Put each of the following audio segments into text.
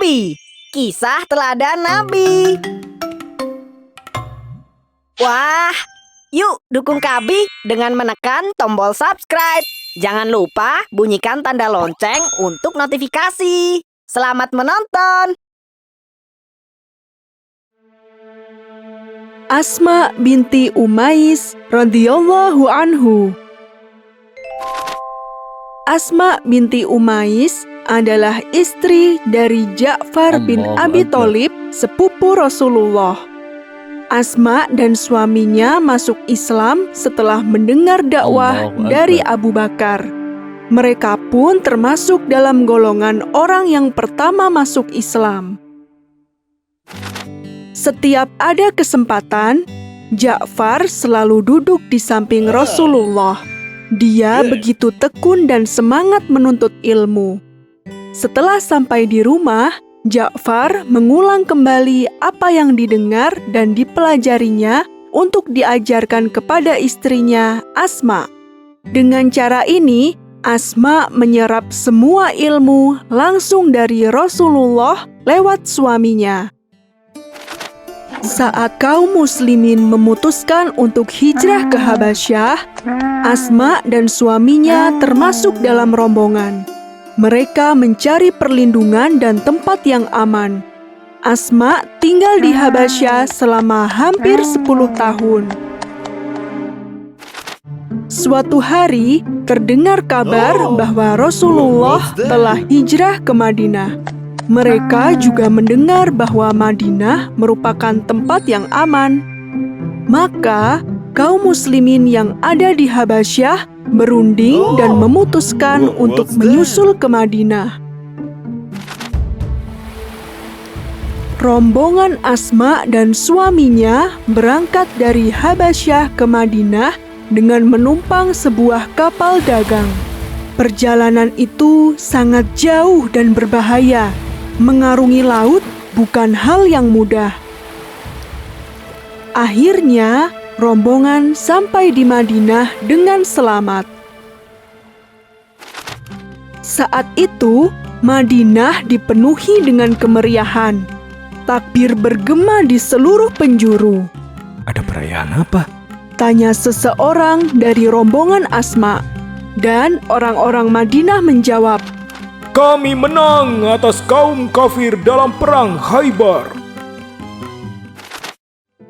Kabi, kisah teladan Nabi. Wah, yuk dukung Kabi dengan menekan tombol subscribe. Jangan lupa bunyikan tanda lonceng untuk notifikasi. Selamat menonton. Asma binti Umais radhiyallahu anhu. Asma binti Umais adalah istri dari Ja'far bin Abi Thalib, sepupu Rasulullah. Asma dan suaminya masuk Islam setelah mendengar dakwah dari Abu Bakar. Mereka pun termasuk dalam golongan orang yang pertama masuk Islam. Setiap ada kesempatan, Ja'far selalu duduk di samping Rasulullah. Dia begitu tekun dan semangat menuntut ilmu. Setelah sampai di rumah, Ja'far mengulang kembali apa yang didengar dan dipelajarinya untuk diajarkan kepada istrinya, Asma. Dengan cara ini, Asma menyerap semua ilmu langsung dari Rasulullah lewat suaminya. Saat kaum muslimin memutuskan untuk hijrah ke Habasyah, Asma dan suaminya termasuk dalam rombongan. Mereka mencari perlindungan dan tempat yang aman. Asma tinggal di Habasyah selama hampir 10 tahun. Suatu hari, terdengar kabar bahwa Rasulullah telah hijrah ke Madinah. Mereka juga mendengar bahwa Madinah merupakan tempat yang aman. Maka, kaum muslimin yang ada di Habasyah berunding dan memutuskan untuk menyusul ke Madinah. Rombongan Asma dan suaminya berangkat dari Habasyah ke Madinah dengan menumpang sebuah kapal dagang. Perjalanan itu sangat jauh dan berbahaya. Mengarungi laut bukan hal yang mudah. Akhirnya, rombongan sampai di Madinah dengan selamat. Saat itu, Madinah dipenuhi dengan kemeriahan. Takbir bergema di seluruh penjuru. Ada perayaan apa? Tanya seseorang dari rombongan Asma. Dan orang-orang Madinah menjawab, Kami menang atas kaum kafir dalam perang Khaybar.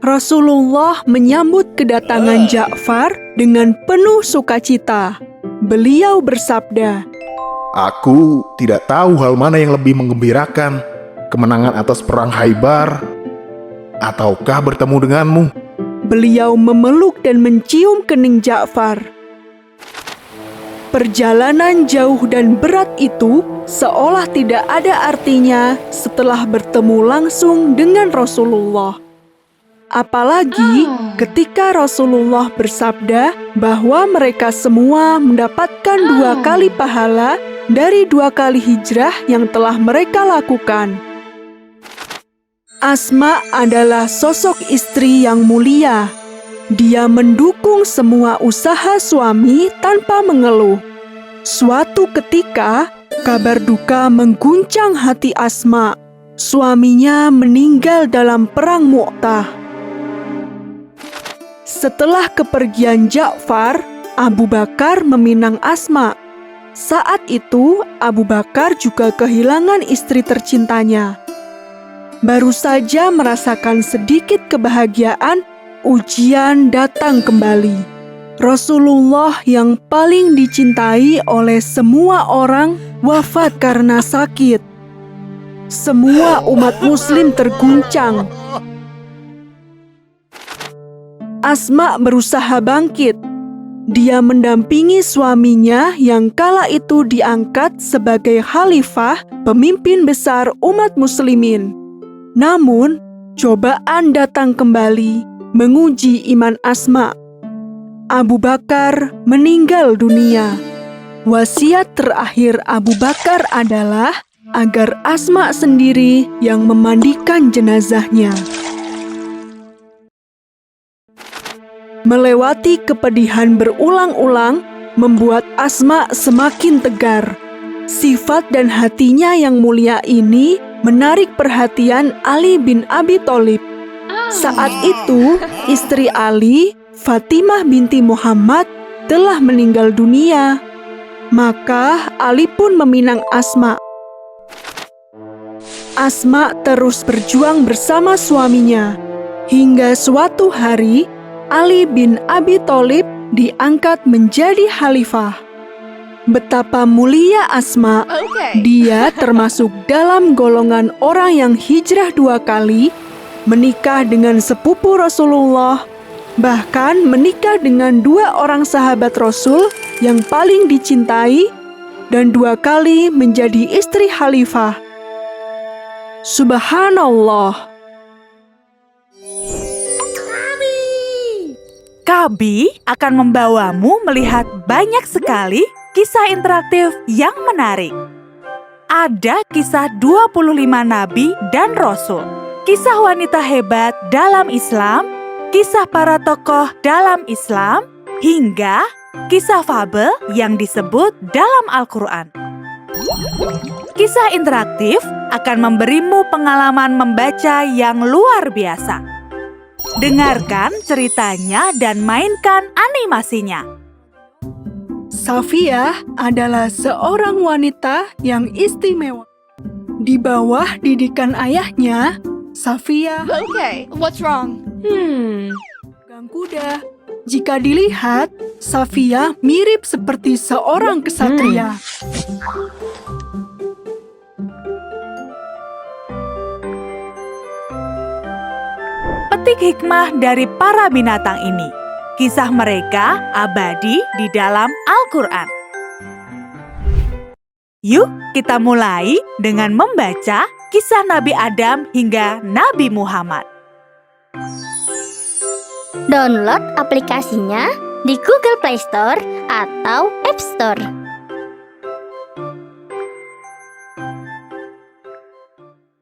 Rasulullah menyambut kedatangan Ja'far dengan penuh sukacita. Beliau bersabda, Aku tidak tahu hal mana yang lebih menggembirakan, kemenangan atas perang Khaybar, ataukah bertemu denganmu. Beliau memeluk dan mencium kening Ja'far. Perjalanan jauh dan berat itu seolah tidak ada artinya setelah bertemu langsung dengan Rasulullah. Apalagi ketika Rasulullah bersabda bahwa mereka semua mendapatkan 2 kali pahala dari 2 kali hijrah yang telah mereka lakukan. Asma adalah sosok istri yang mulia. Dia mendukung semua usaha suami tanpa mengeluh. Suatu ketika, kabar duka mengguncang hati Asma. Suaminya meninggal dalam perang Mu'tah. Setelah kepergian Ja'far, Abu Bakar meminang Asma. Saat itu, Abu Bakar juga kehilangan istri tercintanya. Baru saja merasakan sedikit kebahagiaan, ujian datang kembali. Rasulullah yang paling dicintai oleh semua orang wafat karena sakit. Semua umat muslim terguncang. Asma berusaha bangkit. Dia mendampingi suaminya yang kala itu diangkat sebagai khalifah, pemimpin besar umat muslimin. Namun, cobaan datang kembali, menguji iman Asma. Abu Bakar meninggal dunia. Wasiat terakhir Abu Bakar adalah agar Asma sendiri yang memandikan jenazahnya. Melewati kepedihan berulang-ulang membuat Asma semakin tegar. Sifat dan hatinya yang mulia ini menarik perhatian Ali bin Abi Thalib. Saat itu, istri Ali, Fatimah binti Muhammad, telah meninggal dunia. Maka Ali pun meminang Asma. Asma terus berjuang bersama suaminya, hingga suatu hari Ali bin Abi Thalib diangkat menjadi khalifah. Betapa mulia Asma, dia termasuk dalam golongan orang yang hijrah 2 kali, menikah dengan sepupu Rasulullah, bahkan menikah dengan 2 orang sahabat Rasul yang paling dicintai, dan 2 kali menjadi istri khalifah. Subhanallah. Kabi akan membawamu melihat banyak sekali kisah interaktif yang menarik. Ada kisah 25 nabi dan rasul, kisah wanita hebat dalam Islam, kisah para tokoh dalam Islam, hingga kisah fabel yang disebut dalam Al-Quran. Kisah interaktif akan memberimu pengalaman membaca yang luar biasa. Dengarkan ceritanya dan mainkan animasinya. Safiyah adalah seorang wanita yang istimewa. Di bawah didikan ayahnya, Safiyah What's wrong? pegang kuda. Jika dilihat, Safiyah mirip seperti seorang kesatria. Petik hikmah dari para binatang ini. Kisah mereka abadi di dalam Al-Quran. Yuk kita mulai dengan membaca kisah Nabi Adam hingga Nabi Muhammad. Download aplikasinya di Google Play Store atau App Store.